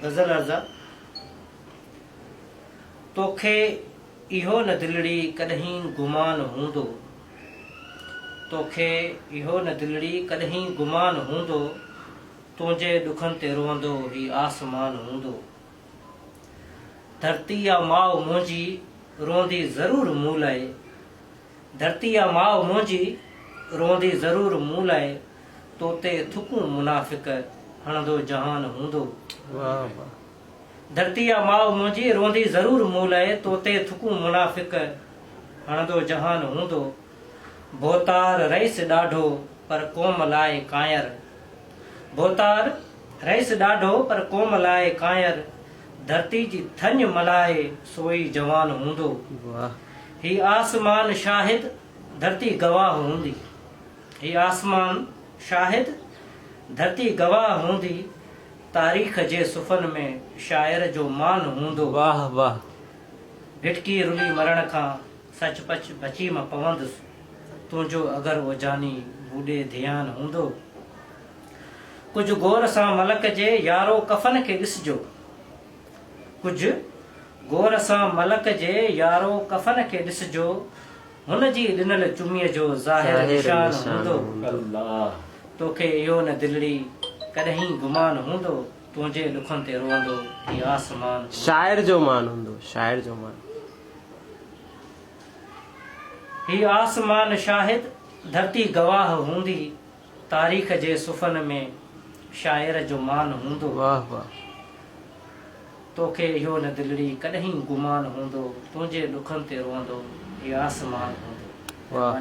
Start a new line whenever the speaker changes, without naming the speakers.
गज़ल अर्ज़ा तोखे इहो न दिलड़ी कॾहिं गुमान हूंदो तोखे इहो न दिलड़ी कॾहिं गुमान हूंदो तुंहिंजे ॾुखनि ते रोअंदो ही आसमान हूंदो धरती या माउ मुंहिंजी रोंदी ज़रूरु मूं लाइ धरती या माउ मुंहिंजी रोंदी ज़रूरु मूं लाइ तो ते थुकूं मुनाफ़िक हणंदो जहान हूंदो धरती या माउ मुंहिंजी रोंदी ज़रूरु मूं लाइ तो ते थुकूं मुनाफ़िक हणंदो जहान हूंदो भोतार रईस ॾाढो पर क़ौम लाइ कायर भोतार रईस ॾाढो पर क़ौम लाइ कायर धरती जी थञ मलाए सोई जवान हूंदो ही आसमान शाहिद धरती गवाह हूंदी ही आसमान शाहिद धरती गवाह हूंदी तारीख़ जे सुफ़न में शायर जो मान हूंदो
वाह वाह
भिटकी रुली मरण खां सचपच बची मां पवंदुसि तुंहिंजो अगरि वो जानी बूढ़े ध्यान हूंदो कुझु गौर सां मलक जे यारो कफ़न खे ॾिसजो कुझु गौर सां मलक जे यारो कफ़न खे ॾिसजो हुन जी ॾिनल चुमीअ जो ज़ाहिर निशान हूंदो तोखे इहो न दिलड़ी कॾहिं गुमान हूंदो तुंहिंजे ॾुखनि ते रोअंदो ही आसमान
शायर जो मान हूंदो शायर जो मान
ही आसमान शाहिद धरती गवाह हूंदी तारीख़ जे सुफ़न में शायर जो मान हूंदो
वाह वाह
तोखे इहो न दिलड़ी कॾहिं गुमान हूंदो तुंहिंजे ॾुखनि ते रोअंदो ही आसमान हूंदो।
वाह